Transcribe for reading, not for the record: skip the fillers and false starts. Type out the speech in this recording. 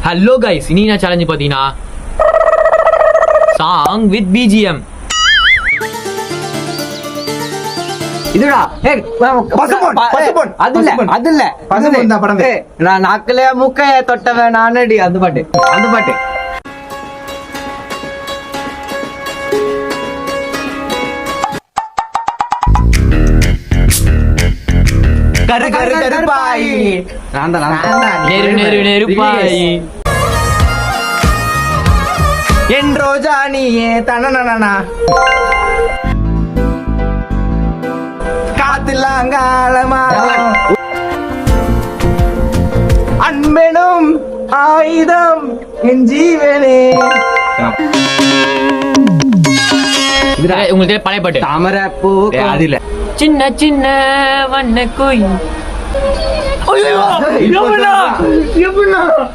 Hello guys, இனி நான் challenge பார்த்தீங்கன்னா சாங் வித் பிஜிஎம். இதுடா நான் நாக்குல மூக்கைய தொட்டவன் நானடி. அந்த பாட்டு கரு கரு கருப்பாயி நெரு நெரு நெருப்பாயி என் ரோஜா நீயே தனனா காத்துலாங்காலமா அன்பெனும் ஆயுதம் என் ஜீவனே. உங்களுக்கு பழைய பாட்டு தாமரை பூ அதுல சின்ன சின்ன வண்ண கோயில்.